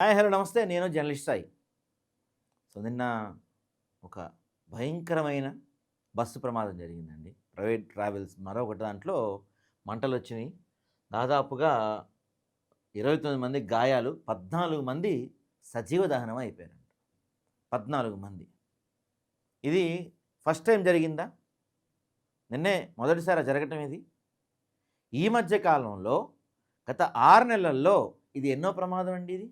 Hi hello నమస్తే. నేను journalist Sai. నిన్న ఒక భయంకరమైన బస్సు ప్రమాదం జరిగిందండి. ప్రైవేట్ ట్రావెల్స్ మరొక దాంట్లో మంటలొచ్చినాయి. దాదాపుగా 29 మందికి గాయాలు, 14 మంది సజీవ దహనం అయిపోయారంట. 14 మంది. ఇది ఫస్ట్ టైం జరిగిందా? నిన్నే మొదటిసారా జరగటం ఇది? ఈ మధ్య కాలంలో గత 6 నెలల్లో ఇది ఎన్నో ప్రమాదం అండి ఇది.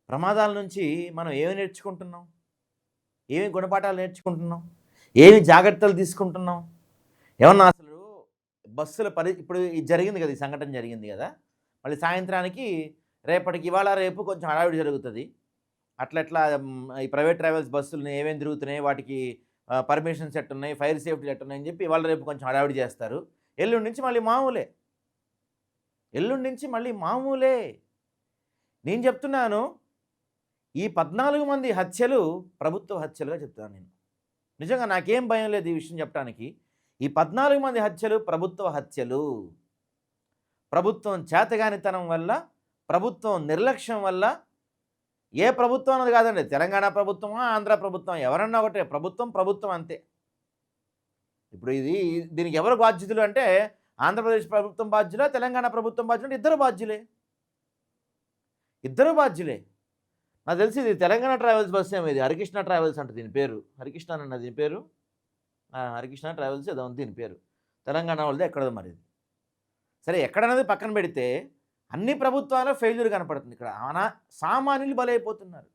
ప్రమాదాల నుంచి మనం ఏమి నేర్చుకుంటున్నాం? ఏమి గుణపాఠాలు నేర్చుకుంటున్నాం? ఏమి జాగ్రత్తలు తీసుకుంటున్నాం? ఏమన్నా అసలు బస్సుల ఇప్పుడు ఇది జరిగింది కదా! ఈ సంఘటన జరిగింది కదా! మళ్ళీ సాయంత్రానికి రేపటికి ఇవాళ రేపు కొంచెం హడావిడి జరుగుతది. అట్లా ఈ ప్రైవేట్ ట్రావెల్స్ బస్సులు ఏమేమి తిరుగుతున్నాయి, వాటికి పర్మిషన్స్ ఎట్టున్నాయి, ఫైర్ సేఫ్టీలు ఎట్టున్నాయి అని చెప్పి ఇవాళ రేపు కొంచెం హడావిడి చేస్తారు. ఎల్లుండి నుంచి మళ్ళీ మామూలే. ఎల్లుండి నుంచి మళ్ళీ మామూలే. నేను చెప్తున్నాను, ఈ 14 మంది హత్యలు ప్రభుత్వ హత్యలుగా చెప్తాను నేను. నిజంగా నాకేం భయం లేదు ఈ విషయం చెప్పడానికి. ఈ 14 మంది హత్యలు ప్రభుత్వ హత్యలు. ప్రభుత్వం చేతగానితనం వల్ల, ప్రభుత్వం నిర్లక్ష్యం వల్ల, ఏ ప్రభుత్వం అన్నది కాదండి, తెలంగాణ ప్రభుత్వమా, ఆంధ్ర ప్రభుత్వం, ఎవరన్నా ఒకటే, ప్రభుత్వం అంతే. ఇప్పుడు దీనికి ఎవరు బాధ్యులు అంటే, ఆంధ్రప్రదేశ్ ప్రభుత్వం బాధ్యులా, తెలంగాణ ప్రభుత్వం బాధ్యులు అంటే ఇద్దరు బాధ్యులే. నాకు తెలిసి ఇది తెలంగాణ ట్రావెల్స్ బస్ ఏమో, ఇది హరికృష్ణ ట్రావెల్స్ అంట దీని పేరు. హరికృష్ణ అన్న దీని పేరు. హరికృష్ణ ట్రావెల్స్ ఏదో ఉంది దీని పేరు. తెలంగాణ వాళ్ళది ఎక్కడదో మరి ఇది. సరే, ఎక్కడన్నది పక్కన పెడితే అన్ని ప్రభుత్వాల ఫెయిల్యూర్ కనపడుతుంది ఇక్కడ. సామాన్యులు బలైపోతున్నారు.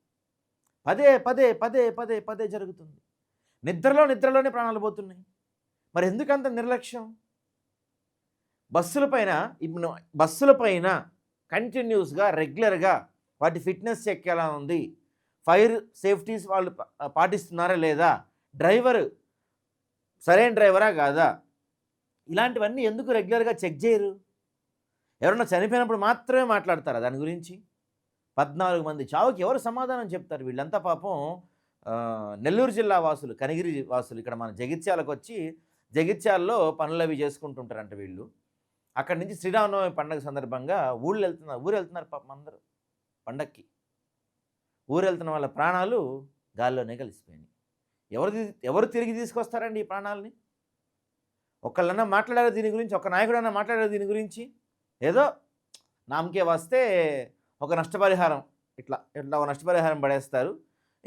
పదే జరుగుతుంది. నిద్రలోనే ప్రాణాలు పోతున్నాయి. మరి ఎందుకంత నిర్లక్ష్యం? బస్సులపైన కంటిన్యూస్గా రెగ్యులర్గా వాటి ఫిట్నెస్ చెక్ ఎలా ఉంది, ఫైర్ సేఫ్టీస్ వాళ్ళు పాటిస్తున్నారా లేదా, డ్రైవర్ సరైన డ్రైవరా కాదా, ఇలాంటివన్నీ ఎందుకు రెగ్యులర్గా చెక్ చేయరు? ఎవరన్నా చనిపోయినప్పుడు మాత్రమే మాట్లాడతారా దాని గురించి? 14 మంది చావుకి ఎవరు సమాధానం చెప్తారు? వీళ్ళంతా పాపం నెల్లూరు జిల్లా వాసులు, కనిగిరి వాసులు. ఇక్కడ మన జగిత్యాలకు వచ్చి జగిత్యాలలో పనులు అవి చేసుకుంటుంటారంట వీళ్ళు. అక్కడి నుంచి శ్రీరామనవమి పండుగ సందర్భంగా ఊరు వెళ్తున్నారు పాపం అందరూ పండక్కి. ఊరు వెళ్తున్న వాళ్ళ ప్రాణాలు గాల్లోనే కలిసిపోయినాయి. ఎవరు తిరిగి తీసుకొస్తారండి ఈ ప్రాణాలని? ఒకళ్ళన్నా మాట్లాడారు దీని గురించి? ఒక నాయకుడన్నా మాట్లాడారు దీని గురించి? ఏదో నామకే వస్తే ఒక నష్టపరిహారం ఇట్లా ఒక నష్టపరిహారం పడేస్తారు,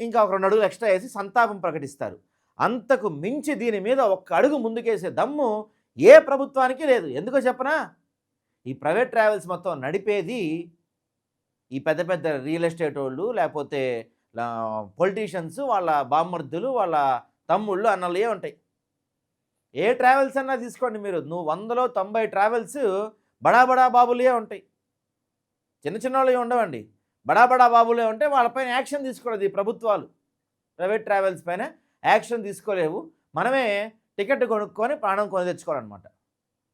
ఇంకా ఒక 2 అడుగులు ఎక్స్ట్రా వేసి సంతాపం ప్రకటిస్తారు. అంతకు మించి దీని మీద ఒక్క అడుగు ముందుకేసే దమ్ము ఏ ప్రభుత్వానికి లేదు. ఎందుకో చెప్పనా? ఈ ప్రైవేట్ ట్రావెల్స్ మొత్తం నడిపేది ఈ పెద్ద పెద్ద రియల్ ఎస్టేట్ వాళ్ళు, లేకపోతే పొలిటీషియన్స్, వాళ్ళ బామ్మర్దులు, వాళ్ళ తమ్ముళ్ళు, అన్నలే ఉంటాయి. ఏ ట్రావెల్స్ అన్నా తీసుకోండి మీరు, 100లో 90 ట్రావెల్స్ బడా బాబులే ఉంటాయి. చిన్న వాళ్ళే ఉండవండి, బడా బాబులే ఉంటే వాళ్ళపైన యాక్షన్ తీసుకోలేదు ఈ ప్రభుత్వాలు. ప్రైవేట్ ట్రావెల్స్ పైన యాక్షన్ తీసుకోలేవు. మనమే టికెట్ కొనుక్కొని ప్రాణం కొని తెచ్చుకోవాలన్నమాట.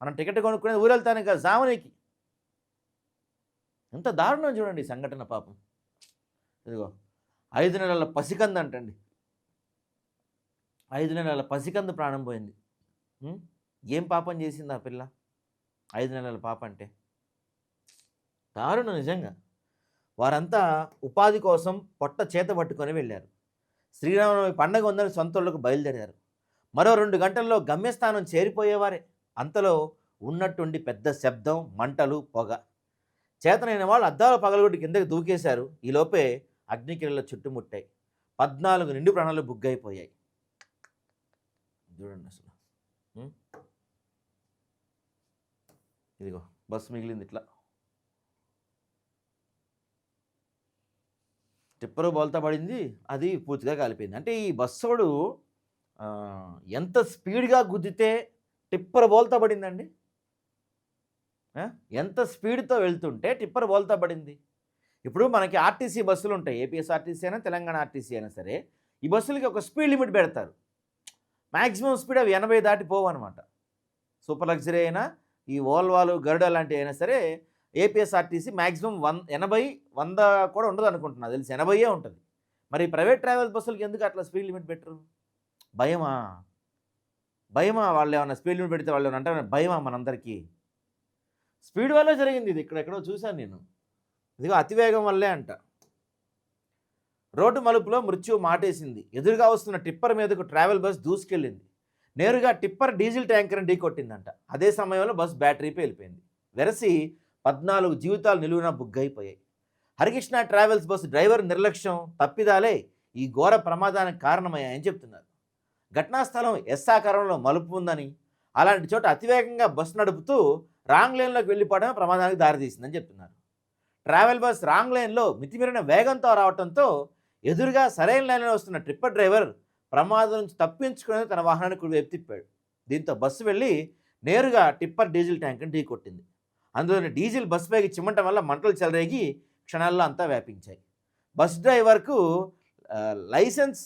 మనం టికెట్ కొనుక్కునేది ఊరెళ్తాను కదా సామనికి. ఎంత దారుణం చూడండి ఈ సంఘటన పాపం. ఇదిగో 5 నెలల పసికందు అంటండి. 5 నెలల పసికందు ప్రాణం పోయింది. ఏం పాపం చేసింది ఆ పిల్ల? 5 నెలల పాప అంటే దారుణం నిజంగా. వారంతా ఉపాధి కోసం పొట్ట చేత పట్టుకొని వెళ్ళారు. శ్రీరామనవమి పండగ ఉందని సొంతూళ్ళకు బయలుదేరారు. మరో 2 గంటల్లో గమ్యస్థానం చేరిపోయేవారే. అంతలో ఉన్నట్టుండి పెద్ద శబ్దం, మంటలు, పొగ. చేతనైన వాళ్ళు అద్దాల పగలగొట్టి కిందకి దూకేశారు. ఈలోపే అగ్నికిరణలు చుట్టుముట్టాయి. 14 నిండు ప్రాణాలు బుగ్గైపోయాయి. చూడండి అసలు. ఇదిగో బస్సు మిగిలింది ఇట్లా. టిప్పరు బోల్తా పడింది, అది పూర్తిగా కాలిపోయింది. అంటే ఈ బస్సోడు ఎంత స్పీడ్గా గుద్దితే టిప్పర్ బోల్తా పడిందండి. ఎంత స్పీడ్తో వెళ్తుంటే టిప్పర్ బోల్తా పడింది. ఇప్పుడు మనకి ఆర్టీసీ బస్సులు ఉంటాయి, ఏపీఎస్ఆర్టీసీ అయినా తెలంగాణ ఆర్టీసీ అయినా సరే, ఈ బస్సులకి ఒక స్పీడ్ లిమిట్ పెడతారు. మ్యాక్సిమం స్పీడ్ అవి 80 దాటిపోవు అనమాట. సూపర్ లగ్జరీ అయినా, ఈ ఓల్వాలు, గరుడ లాంటివి అయినా సరే, ఏపీఎస్ఆర్టీసీ మ్యాక్సిమం 80, 100 కూడా ఉండదు అనుకుంటున్నా, తెలిసి 80 ఉంటుంది. మరి ప్రైవేట్ ట్రావెల్ బస్సులకి ఎందుకు అట్లా స్పీడ్ లిమిట్ పెట్టరు? భయమా? వాళ్ళు ఏమన్నా స్పీడ్ లిమిట్ పెడితే వాళ్ళు ఏమన్నా అంటే భయమా మనందరికీ? స్పీడ్ వల్ల జరిగింది ఇది. ఇక్కడెక్కడో చూశాను నేను. ఇదిగో అతివేగం వల్లే అంట. రోడ్డు మలుపులో మృత్యువు మాటేసింది. ఎదురుగా వస్తున్న టిప్పర్ మీదకు ట్రావెల్ బస్ దూసుకెళ్ళింది. నేరుగా టిప్పర్ డీజిల్ ట్యాంకర్ని ఢీకొట్టిందంట. అదే సమయంలో బస్ బ్యాటరీ పేలిపోయింది. వెరసి 14 జీవితాలు నిలువున బుగ్గైపోయాయి. హరికృష్ణ ట్రావెల్స్ బస్సు డ్రైవర్ నిర్లక్ష్యం, తప్పిదాలే ఈ ఘోర ప్రమాదానికి కారణమయ్యాయని చెప్తున్నారు. ఘటనా స్థలం ఎస్ ఆకారంలో మలుపు ఉందని, అలాంటి చోట అతివేగంగా బస్సు నడుపుతూ రాంగ్ లైన్లోకి వెళ్ళిపోవడమే ప్రమాదానికి దారితీసిందని చెప్తున్నారు. ట్రావెల్ బస్ రాంగ్ లైన్లో మితిమీరిన వేగంతో రావడంతో ఎదురుగా సరైన లైన్లో వస్తున్న ట్రిప్పర్ డ్రైవర్ ప్రమాదం నుంచి తప్పించుకుని తన వాహనాన్ని కుడివైపు తిప్పాడు. దీంతో బస్సు వెళ్ళి నేరుగా టిప్పర్ డీజిల్ ట్యాంక్ని ఢీకొట్టింది. అందులోని డీజిల్ బస్సు పైకి చిమ్మటం వల్ల మంటలు చెలరేగి క్షణాల్లో అంతా వ్యాపించాయి. బస్ డ్రైవర్కు లైసెన్స్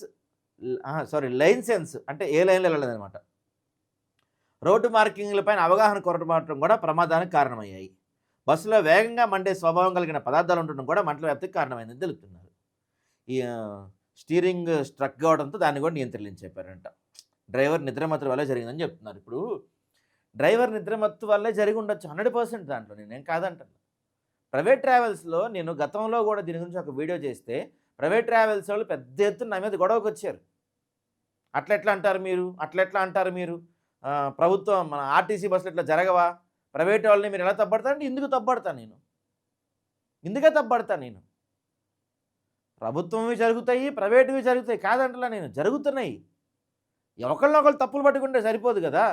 అంటే ఏ లైన్లో వెళ్ళలేదన్నమాట. రోడ్డు మార్కింగ్లపైన అవగాహన కొరటపడటం కూడా ప్రమాదానికి కారణమయ్యాయి. బస్సులో వేగంగా మండే స్వభావం కలిగిన పదార్థాలు ఉండటం కూడా మంటల వ్యాప్తికి కారణమైందని తెలుపుతున్నారు. ఈ స్టీరింగ్ స్ట్రక్ కావడంతో దాన్ని కూడా నియంత్రించారంట. డ్రైవర్ నిద్రమత్తు వల్లే జరిగిందని చెప్తున్నారు. ఇప్పుడు డ్రైవర్ నిద్రమత్తు వల్లే జరిగి ఉండొచ్చు 100% దాంట్లో, నేనేం కాదంటాను. ప్రైవేట్ ట్రావెల్స్లో నేను గతంలో కూడా దీని గురించి ఒక వీడియో చేస్తే ప్రైవేట్ ట్రావెల్స్ వాళ్ళు పెద్ద ఎత్తున నా మీద గొడవకు వచ్చారు. అట్లెట్లా అంటారు మీరు ప్రభుత్వం మన ఆర్టీసీ బస్సులు ఇట్లా జరగవా, ప్రైవేట్ వాళ్ళని మీరు ఎలా తప్పడతారంటే ఎందుకే తప్పడతాను నేను. ప్రభుత్వంవి జరుగుతాయి, ప్రైవేటువి జరుగుతాయి, కాదంటలా నేను, జరుగుతున్నాయి. ఒకళ్ళనొకళ్ళు తప్పులు పట్టుకుంటే సరిపోదు కదా.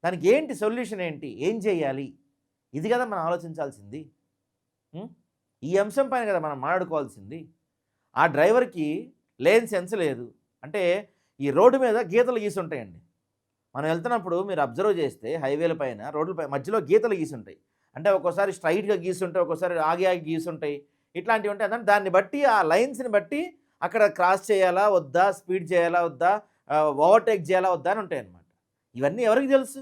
దానికి ఏంటి సొల్యూషన్, ఏంటి, ఏం చేయాలి, ఇది కదా మనం ఆలోచించాల్సింది. ఈ అంశం పైన కదా మనం మాట్లాడుకోవాల్సింది. ఆ డ్రైవర్కి లేని సెన్స్ లేదు. అంటే ఈ రోడ్డు మీద గీతలు గీసుంటాయండి. మనం వెళ్తున్నప్పుడు మీరు అబ్జర్వ్ చేస్తే హైవేల పైన రోడ్ల మధ్యలో గీతలు గీసుంటాయి. అంటే ఒక్కోసారి స్ట్రైట్గా గీసుంటాయి, ఒక్కోసారి ఆగి గీసుంటాయి. ఇట్లాంటివి ఉంటాయి. అదంటే దాన్ని బట్టి ఆ లైన్స్ని బట్టి అక్కడ క్రాస్ చేయాలా వద్దా, స్పీడ్ చేయాలా వద్దా, ఓవర్టేక్ చేయాలా వద్దా అని ఉంటాయి అన్నమాట. ఇవన్నీ ఎవరికి తెలుసు?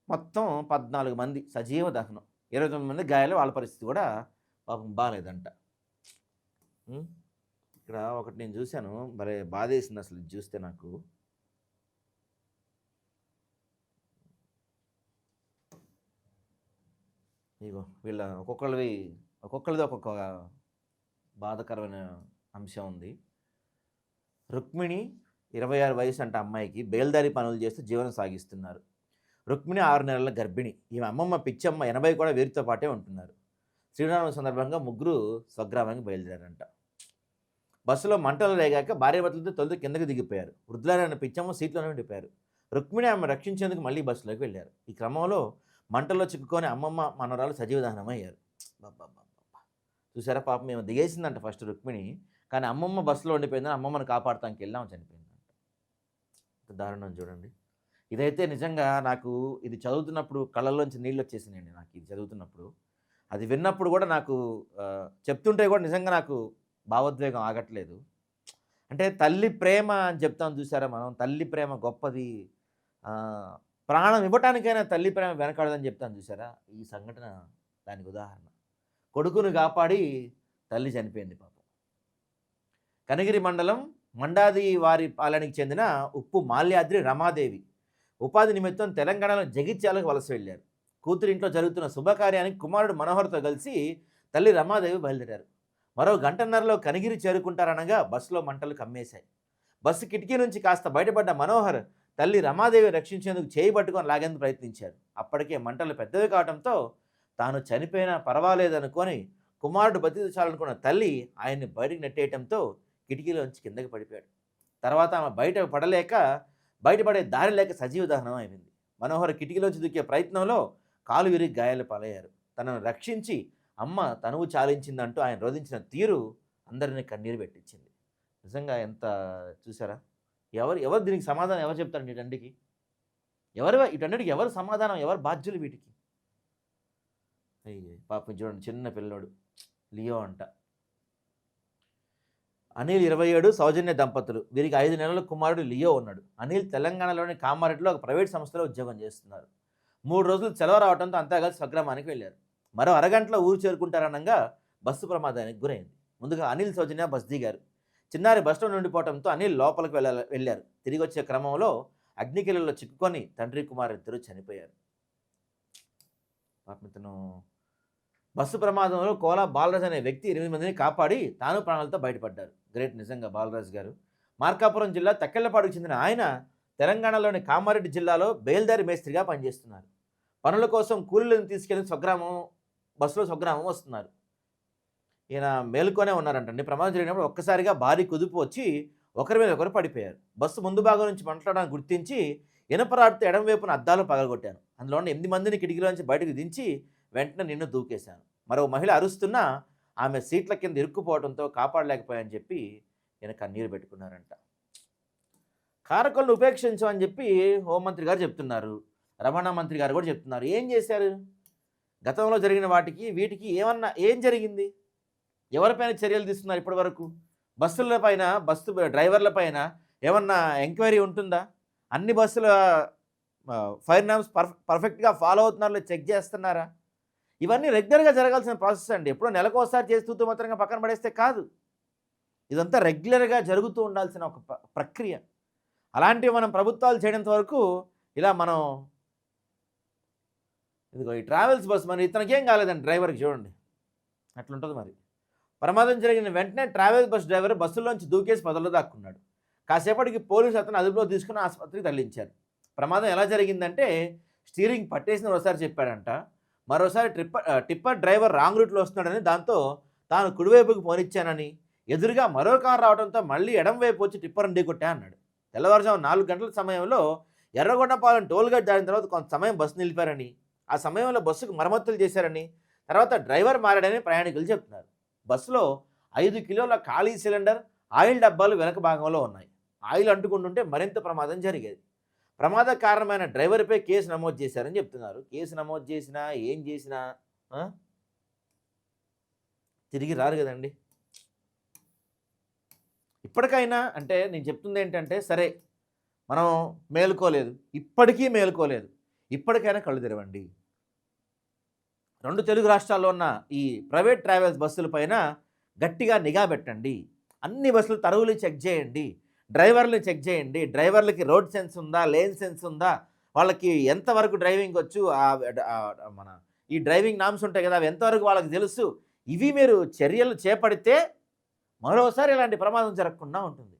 మొత్తం 14 మంది సజీవ దహనం, 29 మంది గాయాలు. వాళ్ళ పరిస్థితి కూడా పాపం బాగాలేదంట. ఇక్కడ ఒకటి నేను చూశాను, భలే బాధేసింది అసలు ఇది చూస్తే నాకు. ఇగో వీళ్ళ ఒక్కొక్కరిది ఒక్కొక్క బాధకరమైన అంశం ఉంది. రుక్మిణి 26 వయసు అంట అమ్మాయికి, బేల్దారి పనులు చేస్తూ జీవనం సాగిస్తున్నారు. రుక్మిణి 6 నెలల గర్భిణి. ఈమె అమ్మమ్మ పిచ్చమ్మ 80 కూడా వీరితో పాటే ఉంటున్నారు. శ్రీరామ సందర్భంగా ముగ్గురు స్వగ్రామానికి బయలుదేరారంట. బస్సులో మంటలు రేగాక భార్యాభర్తలతో తొలుత కిందకి దిగిపోయారు. వృద్ధులైన పిచ్చమ్మ సీట్లోనే ఉండిపోయారు. రుక్మిణి ఆమె రక్షించేందుకు మళ్ళీ బస్సులోకి వెళ్ళారు. ఈ క్రమంలో మంటల్లో చిక్కుకొని అమ్మమ్మ మనవరాలు సజీవ దహనం అయ్యారు. చూసారా పాపం, మేము దిగేసిందంట ఫస్ట్ రుక్మిణి, కానీ అమ్మమ్మ బస్సులో ఉండిపోయిందని అమ్మమ్మను కాపాడటానికి వెళ్ళాం, చనిపోయిందంట. దారుణం చూడండి. ఇదైతే నిజంగా నాకు ఇది చదువుతున్నప్పుడు కళ్ళల్లోంచి నీళ్ళు వచ్చేసినాయండి. నాకు ఇది చదువుతున్నప్పుడు, అది విన్నప్పుడు కూడా నాకు చెప్తుంటే కూడా నిజంగా నాకు భావోద్వేగం ఆగట్లేదు. అంటే తల్లి ప్రేమ అని చెప్తాం చూసారా మనం, తల్లి ప్రేమ గొప్పది, ప్రాణం ఇవ్వటానికైనా తల్లి ప్రేమ వెనకాడదని చెప్తాను చూసారా. ఈ సంఘటన దానికి ఉదాహరణ. కొడుకును కాపాడి తల్లి చనిపోయింది పాపం. కనగిరి మండలం మండాది వారి పాలనకి చెందిన ఉప్పు మాల్యాద్రి రమాదేవి ఉపాధి నిమిత్తం తెలంగాణలో జగిత్యాలకు వలస వెళ్ళారు. కూతురింట్లో జరుగుతున్న శుభకార్యానికి కుమారుడు మనోహర్తో కలిసి తల్లి రమాదేవి బయలుదేరారు. మరో గంటన్నరలో కనిగిరి చేరుకుంటారనగా బస్సులో మంటలు కమ్మేశాయి. బస్సు కిటికీ నుంచి కాస్త బయటపడ్డ మనోహర్ తల్లి రమాదేవి రక్షించేందుకు చేయి పట్టుకొని లాగేందుకు ప్రయత్నించారు. అప్పటికే మంటలు పెద్దవి కావడంతో తాను చనిపోయినా పర్వాలేదనుకొని కుమారుడు బతికించాలనుకున్న తల్లి ఆయన్ని బయటకు నెట్టేయడంతో కిటికీలోంచి కిందకి పడిపోయాడు. తర్వాత ఆమె బయటపడే దారి లేక సజీవ దహనం అయింది. మనోహర్ కిటికీలోంచి దూకే ప్రయత్నంలో కాలు విరిగి గాయాలు పాలయ్యారు. తనను రక్షించి అమ్మ తనువు చాలించిందంటూ ఆయన రోధించిన తీరు అందరినీ కన్నీరు పెట్టించింది. నిజంగా ఎంత చూసారా, ఎవరు దీనికి సమాధానం ఎవరు చెప్తారు? వీటన్నిటికి వీటన్నిటికి ఎవరు సమాధానం, ఎవరు బాధ్యులు వీటికి? అయ్యే పాపం చూడండి, చిన్న పిల్లడు లియో అంట. అనిల్ 27, సౌజన్య దంపతులు. వీరికి 5 నెలల కుమారుడు లియో ఉన్నాడు. అనిల్ తెలంగాణలోని కామారెడ్డిలో ఒక ప్రైవేట్ సంస్థలో ఉద్యోగం చేస్తున్నారు. 3 రోజులు సెలవు రావడంతో అంతా కలిసి స్వగ్రామానికి వెళ్ళారు. మరో అరగంటలో ఊరు చేరుకుంటారనగా బస్సు ప్రమాదానికి గురైంది. ముందుగా అనిల్, సౌజన్య బస్ దిగారు. చిన్నారి బస్సులో ఉండిపోవడంతో అనిల్ లోపలికి వెళ్ళారు. తిరిగి వచ్చే క్రమంలో అగ్నికిలలో చిక్కుకొని తండ్రి కుమారుడిద్దరూ చనిపోయారు. పాపం ఇతను బస్సు ప్రమాదంలో కోలా బాలరాజ్ అనే వ్యక్తి 8 మందిని కాపాడి తాను ప్రాణాలతో బయటపడ్డారు. గ్రేట్ నిజంగా బాలరాజ్ గారు. మార్కాపురం జిల్లా తక్కెళ్లపాడుకు చెందిన ఆయన తెలంగాణలోని కామారెడ్డి జిల్లాలో బేల్దారి మేస్త్రిగా పనిచేస్తున్నారు. పనుల కోసం కూలీలను తీసుకెళ్లి బస్సులో స్వగ్రామం వస్తున్నారు. ఈయన మేలుకొనే ఉన్నారంటండి. ప్రమాదం జరిగినప్పుడు ఒక్కసారిగా భారీ కుదుపు వచ్చి ఒకరి మీద ఒకరు పడిపోయారు. బస్సు ముందు భాగం నుంచి మంటలను గుర్తించి ఇనపరాడుతూ ఎడమ వైపున అద్దాలు పగలగొట్టాను. అందులో ఉన్న 8 మందిని కిటికీలో నుంచి బయటకు దించి వెంటనే నిన్ను దూకేశాను. మరో మహిళ అరుస్తున్నా ఆమె సీట్ల కింద ఇరుక్కుపోవడంతో కాపాడలేకపోయాని చెప్పి ఈయన కన్నీరు పెట్టుకున్నారంట. కారకులను ఉపేక్షించమని చెప్పి హోంమంత్రి గారు చెప్తున్నారు. రవాణా మంత్రి గారు కూడా చెప్తున్నారు. ఏం చేశారు? గతంలో జరిగిన వీటికి ఏం జరిగింది? ఎవరిపైన చర్యలు తీసుకున్నారు ఇప్పటి వరకు? బస్సు డ్రైవర్ల పైన ఏమన్నా ఎంక్వైరీ ఉంటుందా? అన్ని బస్సుల ఫైర్ నామ్స్ పర్ఫెక్ట్గా ఫాలో అవుతున్నారో చెక్ చేస్తున్నారా? ఇవన్నీ రెగ్యులర్గా జరగాల్సిన ప్రాసెస్ అండి. ఎప్పుడో నెలకోసారి చేస్తూ మాత్రంగా పక్కన పడేస్తే కాదు. ఇదంతా రెగ్యులర్గా జరుగుతూ ఉండాల్సిన ఒక ప్రక్రియ. అలాంటివి మనం ప్రభుత్వాలు చేయడంత వరకు ఇలా మనం ఇదిగో ఈ ట్రావెల్స్ బస్సు మరి ఇతనికేం కాలేదండి, డ్రైవర్కి చూడండి అట్లుంటుంది. మరి ప్రమాదం జరిగిన వెంటనే ట్రావెల్స్ బస్ డ్రైవర్ బస్సులోంచి దూకేసి పొదలో దాక్కున్నాడు. కాసేపటికి పోలీసు అతను అదుపులో తీసుకుని ఆసుపత్రికి తరలించారు. ప్రమాదం ఎలా జరిగిందంటే స్టీరింగ్ పట్టేసిన ఒకసారి చెప్పాడంట. మరోసారి టిప్పర్ డ్రైవర్ రాంగ్ రూట్లో వస్తున్నాడని, దాంతో తాను కుడివైపుకి పోనిచ్చానని, ఎదురుగా మరో కారు రావడంతో మళ్ళీ ఎడం వైపు వచ్చి టిప్పర్ని ఢీకొట్టా అన్నాడు. తెల్లవారుజాము 4 గంటల సమయంలో ఎర్రగొండపాలెం టోల్గేట్ దాటిన తర్వాత కొంత సమయం బస్సు నిలిపారని, ఆ సమయంలో బస్సుకు మరమ్మతులు చేశారని, తర్వాత డ్రైవర్ మారాడని ప్రయాణికులు చెప్తున్నారు. బస్సులో 5 కిలోల ఖాళీ సిలిండర్, ఆయిల్ డబ్బాలు వెనక భాగంలో ఉన్నాయి. ఆయిల్ అంటుకుంటుంటే మరింత ప్రమాదం జరిగేది. ప్రమాద కారణమైన డ్రైవర్పై కేసు నమోదు చేశారని చెప్తున్నారు. కేసు నమోదు చేసినా ఏం చేసినా తిరిగి రారు కదండి. ఇప్పటికైనా అంటే నేను చెప్తుంది ఏంటంటే, సరే మనం మేలుకోలేదు, ఇప్పటికీ మేలుకోలేదు, ఇప్పటికైనా కళ్ళు తెరవండి. 2 తెలుగు రాష్ట్రాల్లో ఉన్న ఈ ప్రైవేట్ ట్రావెల్స్ బస్సుల పైన గట్టిగా నిఘా పెట్టండి. అన్ని బస్సులు తరువులు చెక్ చేయండి, డ్రైవర్లు చెక్ చేయండి. డ్రైవర్లకి రోడ్ సెన్స్ ఉందా, లేన్ సెన్స్ ఉందా, వాళ్ళకి ఎంతవరకు డ్రైవింగ్ వచ్చు, మన ఈ డ్రైవింగ్ నామ్స్ ఉంటాయి కదా, అవి ఎంతవరకు వాళ్ళకి తెలుసు. ఇవి మీరు చర్యలు చేపడితే మరోసారి ఇలాంటి ప్రమాదం జరగకుండా ఉంటుంది.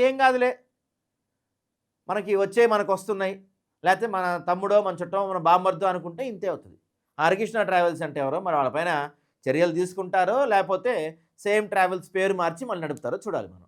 ఏం కాదులే, మనకు వస్తున్నాయి, లేకపోతే మన తమ్ముడో మన చుట్టమో మన బామ్మర్దో అనుకుంటే ఇంతే అవుతుంది. హరికృష్ణ ట్రావెల్స్ అంటే ఎవరో, మరి వాళ్ళపైన చర్యలు తీసుకుంటారో లేకపోతే సేమ్ ట్రావెల్స్ పేరు మార్చి మళ్ళీ నడుపుతారో చూడాలి మనం.